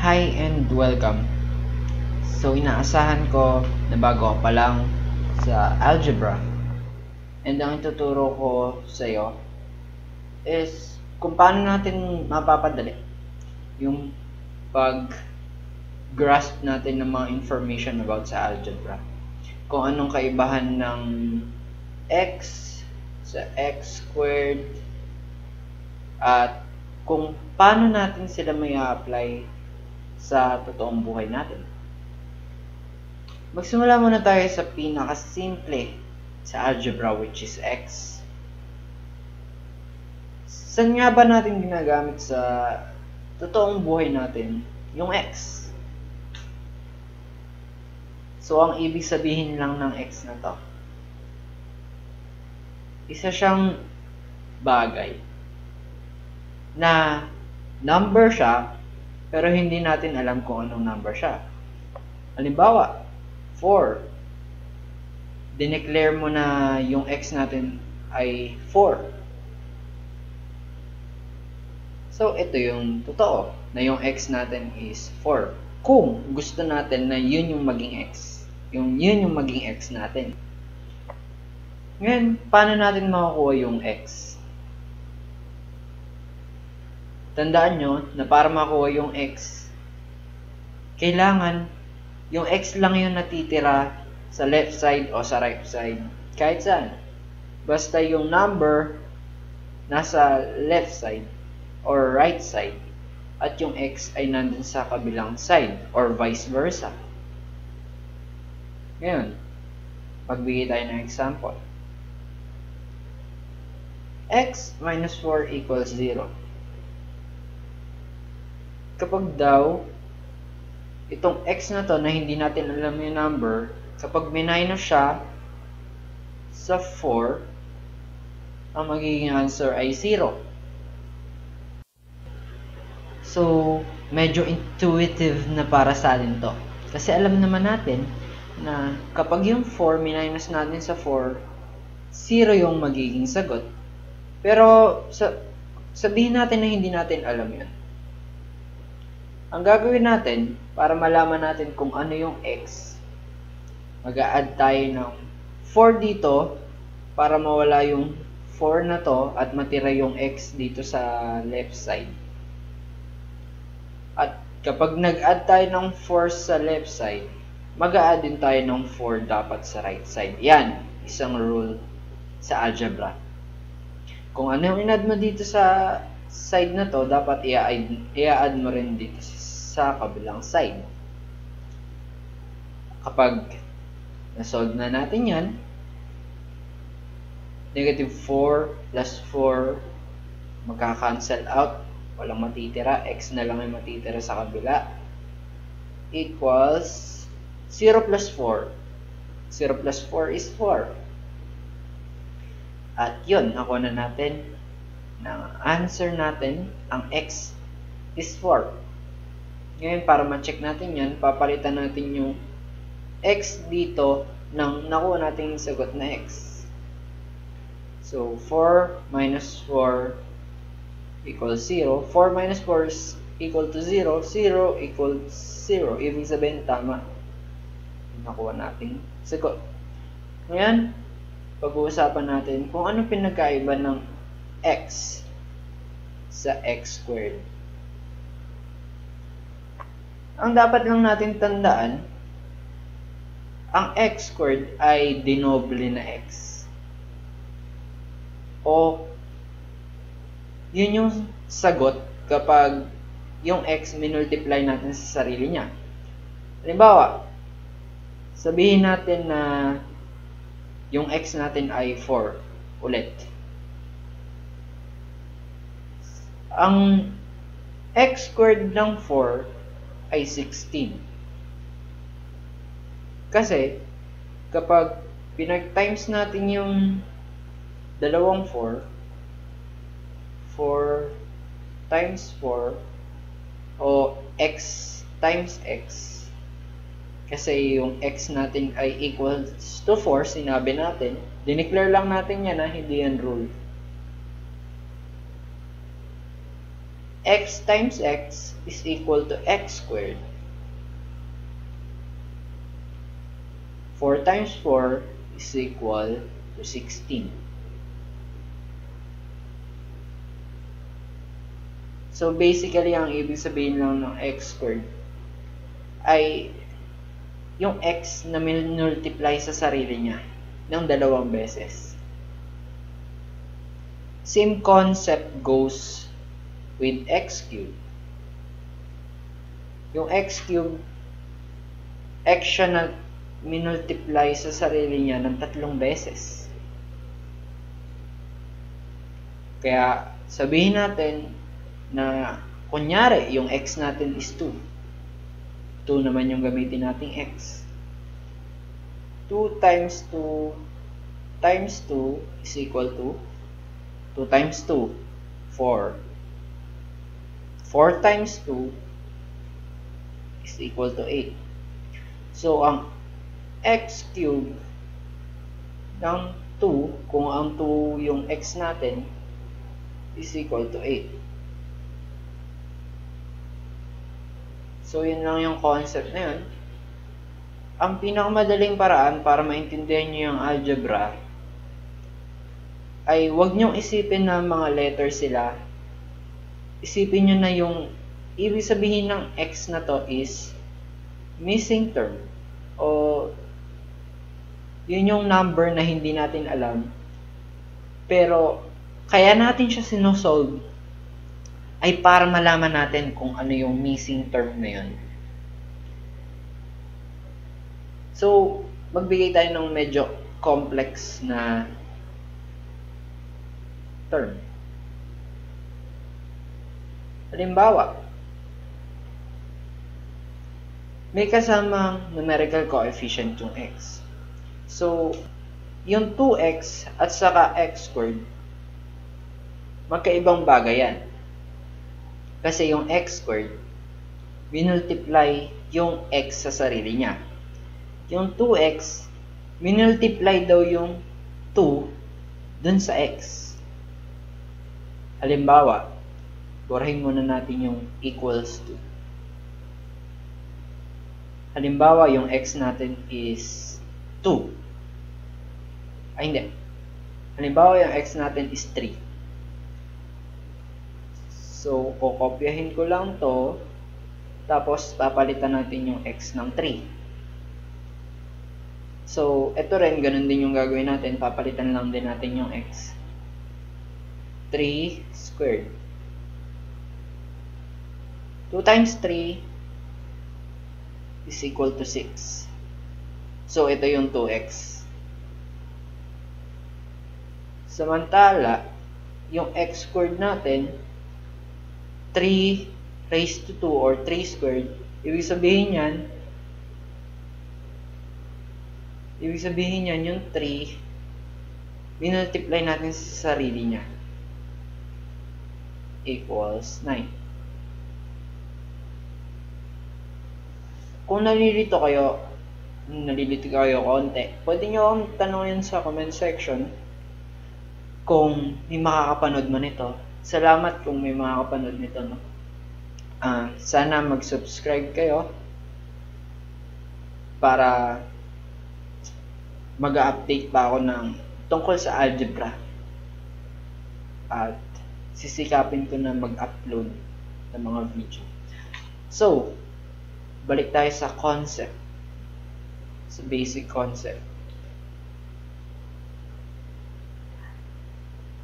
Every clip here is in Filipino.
Hi and welcome. So inaasahan ko na bago ka pa lang sa algebra, and ang ituturo ko sa iyo is kung paano natin mapapadali yung pag-grasp natin ng mga information about sa algebra. Kung anong kaibahan ng x sa x squared at kung paano natin sila may apply sa totoong buhay natin. Magsimula muna tayo sa pinaka-simple sa algebra, which is x. Saan nga ba natin ginagamit sa totoong buhay natin yung x? So, ang ibig sabihin lang ng x na to, isa siyang bagay na number siya, pero hindi natin alam kung anong number siya. Halimbawa, 4. Dineclare mo na yung x natin ay 4. So, ito yung totoo, na yung x natin is 4. Kung gusto natin na yun yung maging x, yun yung maging x natin. Ngayon, paano natin makukuha yung x? Tandaan nyo na para makuha yung x, kailangan yung x lang yung natitira sa left side o sa right side. Kahit saan. Basta yung number nasa left side or right side at yung x ay nandun sa kabilang side or vice versa. Ngayon, magbigay tayo ng example. X minus 4 equals 0. Kapag daw, itong x na to na hindi natin alam yung number, kapag minus siya sa 4, ang magiging answer ay 0. So, medyo intuitive na para sa atin to. Kasi alam naman natin na kapag yung 4 minus natin sa 4, 0 yung magiging sagot. Pero, sabihin natin na hindi natin alam yun. Ang gagawin natin, para malaman natin kung ano yung x, mag-a-add tayo ng 4 dito, para mawala yung 4 na to, at matira yung x dito sa left side. At kapag nag-add tayo ng 4 sa left side, mag-a-add din tayo ng 4 dapat sa right side. Yan, isang rule sa algebra. Kung ano yung in-add mo dito sa side na to, dapat i-add mo rin dito sa kabilang side. Kapag na-solve na natin yan, negative 4 plus 4 magka-cancel out, walang matitira, x na lang ay matitira sa kabila, equals 0 plus 4. 0 plus 4 is 4. At yun, nakuha na natin na answer natin, ang x is 4. Ngayon, para ma-check natin yan, papalitan natin yung x dito ng nakuha natin yung sagot na x. So, 4 minus 4 equals 0. 4 minus 4 is equal to 0. 0 equals 0. Ibig sabihin, tama. Nakuha natin sagot. Ngayon, pag-uusapan natin kung ano pinagkaiba ng x sa x squared. Ang dapat lang natin tandaan, ang x squared ay dinoble na x. O, yun yung sagot kapag yung x minultiply natin sa sarili niya. Halimbawa, sabihin natin na yung x natin ay 4 ulit. Ang x squared ng 4 ay 16. Kasi, kapag pinag-times natin yung dalawang 4, 4 times 4, o x times x, kasi yung x natin ay equals to 4, sinabi natin, dineclare lang natin yan na hindi yan rule. x times x is equal to x squared. 4 times 4 is equal to 16. So basically, ang ibig sabihin lang ng x squared ay yung x na multiply sa sarili niya ng 2 beses. Same concept goes with x cubed. Yung x cubed, x siya na minultiply sa sarili niya ng 3 beses. Kaya sabihin natin na kunyari yung x natin is 2. 2 naman yung gamitin nating x. 2 times 2 times 2 is equal to 2 times 2, 4. 4 times 2 is equal to 8. So, ang x cubed ng 2, kung ang 2 yung x natin, is equal to 8. So, yun lang yung concept na yun. Ang pinakamadaling paraan para maintindihan nyo yung algebra ay huwag nyong isipin na mga letters sila. Isipin nyo na yung ibig sabihin ng x na to is missing term. O yun yung number na hindi natin alam. Pero kaya natin siya sinosolve ay para malaman natin kung ano yung missing term na yun. So, magbigay tayo ng medyo complex na term. Halimbawa, may kasamang numerical coefficient yung x. So, yung 2x at saka x squared, magkaibang bagay yan. Kasi yung x squared, minultiply yung x sa sarili niya. Yung 2x, minultiply daw yung 2 dun sa x. Halimbawa, burahin muna natin yung equals to. Halimbawa, yung x natin is 2. Ay, hindi. Halimbawa, yung x natin is 3. So, kokopyahin ko lang to, tapos papalitan natin yung x ng 3. So, ito rin, ganun din yung gagawin natin. Papalitan lang din natin yung x. 3 squared. 2 times 3 is equal to 6. So, ito yung 2x. Samantala, yung x squared natin, 3 raised to 2 or 3 squared, ibig sabihin yan yung 3, minultiply natin sa sarili niya, equals 9. Kung nalilito kayo konti, pwede nyo akong tanongin sa comment section kung may makakapanood man ito. Salamat kung may makakapanood nito, no? Sana mag-subscribe kayo para mag-update pa ako ng tungkol sa algebra. At sisikapin ko na mag-upload ng mga video. So, balik tayo sa concept. Sa basic concept.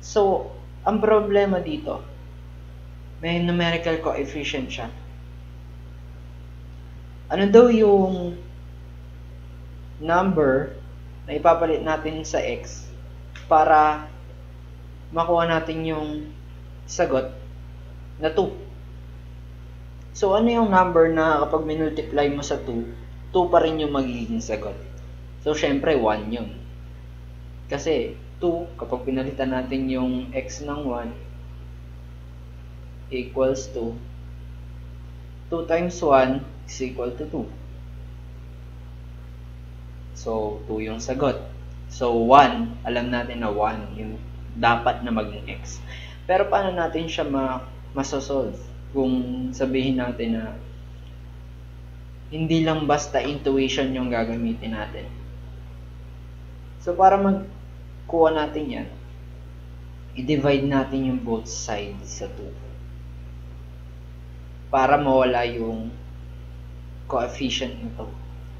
So, ang problema dito, may numerical coefficient siya. Ano daw yung number na ipapalit natin sa x para makuha natin yung sagot na 2? So, ano yung number na kapag minultiply mo sa 2, 2 pa rin yung magiging sagot? So, syempre 1 yun. Kasi 2, kapag pinalitan natin yung x ng 1 equals to 2 times 1 is equal to 2. So, 2 yung sagot. So, 1, alam natin na 1 yung dapat na maging x. Pero paano natin siya masosolve? kung sabihin natin na hindi lang basta intuition yung gagamitin natin. So, para magkuha natin yan, i-divide natin yung both sides sa 2 para mawala yung coefficient nito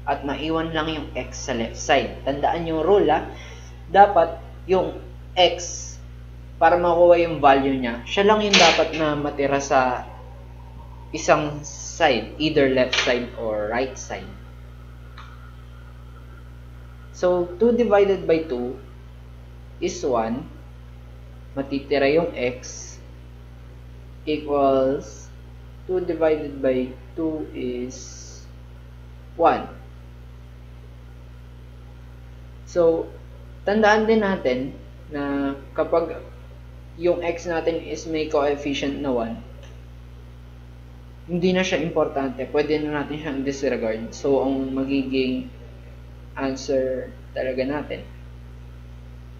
at maiwan lang yung x sa left side. Tandaan yung rule dapat yung x, para makuha yung value niya, siya lang yung dapat na matira sa isang side, either left side or right side. So, 2 divided by 2 is 1. Matitira yung x equals 2 divided by 2 is 1. So, tandaan din natin na kapag yung x natin is may coefficient na 1, hindi na siya importante. Pwede na natin siyang disregard. So, ang magiging answer talaga natin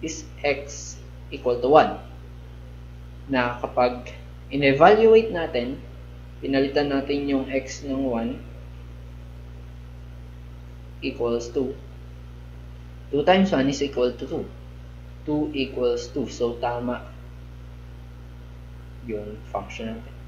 is x equal to 1. Na kapag in-evaluate natin, pinalitan natin yung x ng 1 equals 2. 2 times 1 is equal to 2. 2 equals 2. So, tama yung function natin.